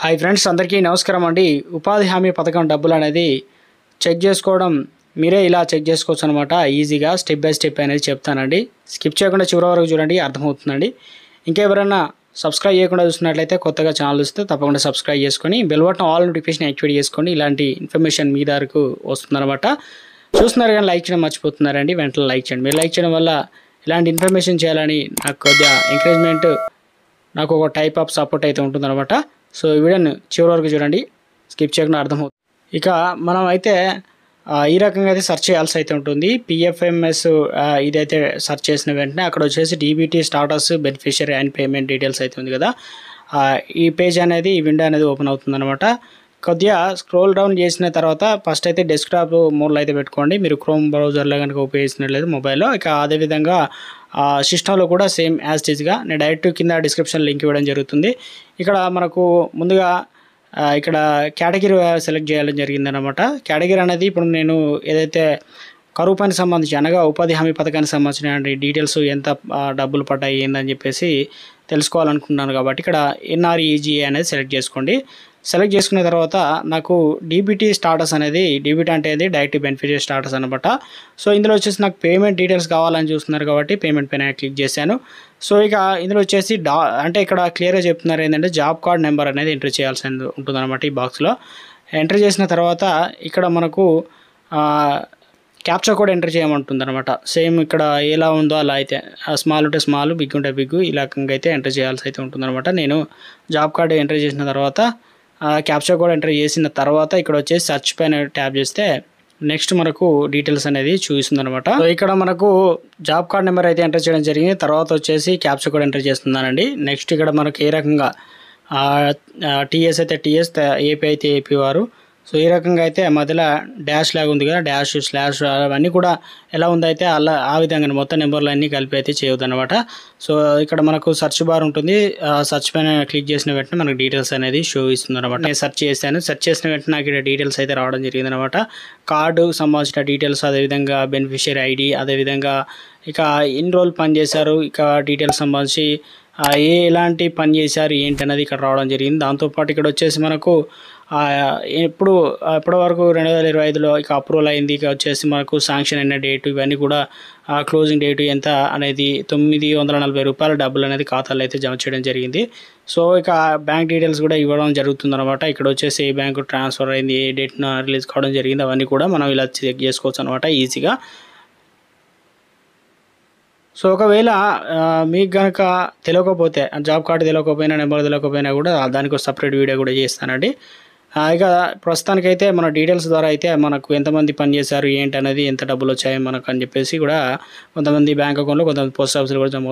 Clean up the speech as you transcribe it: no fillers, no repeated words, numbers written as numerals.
Hi friends, అందరికీ నమస్కారం అండి. ఉపాధి హామీ పథకం డబ్బులు అనేది చెక్ చేసుకోవడం మీరే ఇలా చెక్ చేసుకోవచ్చు అనమాట. ఈజీగా స్టెప్ బై స్టెప్ అనేది చెప్తానండి. స్కిప్ చేయకుండా చివరి వరకు చూడండి, అర్థమవుతుందండి. ఇంకెవరైనా సబ్స్క్రైబ్ చేయకుండా చూస్తున్నట్లయితే కొత్తగా ఛానల్ వస్తే తప్పకుండా సబ్స్క్రైబ్ చేసుకొని bell button all notification activate చేసుకోండి. ఇలాంటి ఇన్ఫర్మేషన్ మీ దగ్గరకు వస్తుందన్నమాట. చూస్తున్నారు కానీ లైక్ చేయడం మర్చిపోతున్నారండి. వెంటనే లైక్ చేయండి. మీరు లైక్ చేయడం వల్ల ఇలాంటి ఇన్ఫర్మేషన్ చేయాలని నాకు కొద్దిగా ఎంకరేజ్మెంట్, నాకు ఒక టైప్ ఆఫ్ సపోర్ట్ అయితే ఉంటుందన్నమాట. సో ఈ వీడియోని చివరి వరకు చూడండి, స్కిప్ చేయకుండా అర్థమవుతుంది. ఇక మనం అయితే ఈ రకంగా అయితే సెర్చ్ చేయాల్సి అయితే ఉంటుంది. పిఎఫ్ఎంఎస్ ఇదైతే సెర్చ్ చేసిన వెంటనే అక్కడ వచ్చేసి DBT status, beneficiary and payment details అయితే ఉంది కదా. ఈ పేజ్ అనేది, ఈ విండో అనేది ఓపెన్ అవుతుంది అనమాట. కొద్దిగా స్క్రోల్ డౌన్ చేసిన తర్వాత ఫస్ట్ అయితే డెస్క్టాప్ మోడ్లో అయితే పెట్టుకోండి. మీరు క్రోమ్ బ్రౌజర్లో కనుక ఉపయోగిస్తున్నట్లయితే మొబైల్లో. ఇక అదేవిధంగా సిస్టంలో కూడా సేమ్ యాజ్ టీజ్గా నేను డైరెక్ట్ కింద డిస్క్రిప్షన్ లింక్ ఇవ్వడం జరుగుతుంది. ఇక్కడ మనకు ముందుగా ఇక్కడ కేటగిరీ సెలెక్ట్ చేయాలని జరిగిందనమాట. కేటగిరీ అనేది ఇప్పుడు నేను ఏదైతే కరువు పనికి సంబంధించి, అనగా ఉపాధి హామీ పథకానికి సంబంధించిన డీటెయిల్స్ ఎంత డబ్బులు పడ్డాయి ఏందని చెప్పేసి తెలుసుకోవాలనుకుంటున్నాను కాబట్టి ఇక్కడ ఎన్ఆర్ఈజీఏ అనేది సెలెక్ట్ చేసుకోండి. సెలెక్ట్ చేసుకున్న తర్వాత నాకు డీబీటీ స్టాటస్ అనేది, డీబీటీ అంటే అది డైరెక్ట్ బెనిఫిట్ స్టాటస్ అనమాట. సో ఇందులో వచ్చేసి నాకు పేమెంట్ డీటెయిల్స్ కావాలని చూస్తున్నారు కాబట్టి పేమెంట్ పైన క్లిక్ చేశాను. సో ఇక ఇందులో వచ్చేసి అంటే ఇక్కడ క్లియర్గా చెప్తున్నారు ఏంటంటే జాబ్ కార్డ్ నెంబర్ అనేది ఎంటర్ చేయాల్సి ఉంటుందన్నమాట. ఈ బాక్స్లో ఎంటర్ చేసిన తర్వాత ఇక్కడ మనకు క్యాప్చా కోడ్ ఎంటర్ చేయమంటుంది అనమాట. సేమ్ ఇక్కడ ఎలా ఉందో అలా అయితే, స్మాల్ ఉంటే స్మాల్, బిగ్ ఉంటే బిగ్, ఇలా అయితే ఎంటర్ చేయాల్సి అయితే ఉంటుందన్నమాట. నేను జాబ్ కార్డు ఎంటర్ చేసిన తర్వాత క్యాప్చా కోడ్ ఎంటర్ చేసిన తర్వాత ఇక్కడ వచ్చేసి సెర్చ్ పైన ట్యాప్ చేస్తే నెక్స్ట్ మనకు డీటెయిల్స్ అనేది చూపిస్తుంది అనమాట. సో ఇక్కడ మనకు జాబ్ కార్డ్ నెంబర్ అయితే ఎంటర్ చేయడం జరిగింది. తర్వాత వచ్చేసి క్యాప్చా కోడ్ ఎంటర్ చేస్తున్నానండి. నెక్స్ట్ ఇక్కడ మనకు ఏ రకంగా టీఎస్ అయితే టీఎస్, ఏపీ అయితే ఏపీ వారు. సో ఈ రకంగా అయితే మధ్యలో డాష్ లాగా ఉంది కదా, డాష్ స్లాష్ అవన్నీ కూడా ఎలా ఉందైతే అలా ఆ విధంగా మొత్తం నెంబర్లు అన్నీ కలిపి అయితే చేయవద్దు అనమాట. సో ఇక్కడ మనకు సెర్చ్ బార్ ఉంటుంది. సెర్చ్ పైన క్లిక్ చేసిన వెంటనే మనకు డీటెయిల్స్ అనేది షో ఇస్తుంది అనమాట. నేను సెర్చ్ చేశాను. సెర్చ్ చేసిన వెంటనే నాకు ఇక్కడ డీటెయిల్స్ అయితే రావడం జరిగింది అనమాట. కార్డు సంబంధించిన డీటెయిల్స్, అదేవిధంగా బెనిఫిషియరీ ఐడి, అదేవిధంగా ఇక ఎన్ని రోజులు పని చేశారు, ఇక డీటెయిల్స్ సంబంధించి ఎలాంటి పని చేశారు ఏంటి అనేది ఇక్కడ రావడం జరిగింది. దాంతోపాటు ఇక్కడ వచ్చేసి మనకు ఇప్పటి వరకు 2025లో ఇక అప్రూవల్ అయింది. ఇక వచ్చేసి మనకు శాంక్షన్ అయిన డేటు, ఇవన్నీ కూడా క్లోజింగ్ డేటు ఎంత అనేది 940 రూపాయల డబ్బులు అనేది ఖాతాలో అయితే జమ చేయడం జరిగింది. సో ఇక బ్యాంక్ డీటెయిల్స్ కూడా ఇవ్వడం జరుగుతుంది అనమాట. ఇక్కడ వచ్చేసి ఏ బ్యాంకు ట్రాన్స్ఫర్ అయింది, ఏ డేట్న రిలీజ్ కావడం జరిగింది, అవన్నీ కూడా మనం ఇలా చెక్ చేసుకోవచ్చు అనమాట ఈజీగా. సో ఒకవేళ మీకు కనుక తెలియకపోతే, జాబ్ కార్డు తెలియకపోయినా, నెంబర్ తెలియకపోయినా కూడా దానికి ఒక సపరేట్ వీడియో కూడా చేస్తానండి. ఇక ప్రస్తుతానికైతే మన డీటెయిల్స్ ద్వారా అయితే మనకు ఎంతమంది పని చేశారు ఏంటి అనేది, ఎంత డబ్బులు వచ్చాయి మనకు అని చెప్పేసి కూడా కొంతమంది బ్యాంక్ అకౌంట్లో, కొంతమంది పోస్ట్ ఆఫీస్లో కూడా జమ అవుతుంది.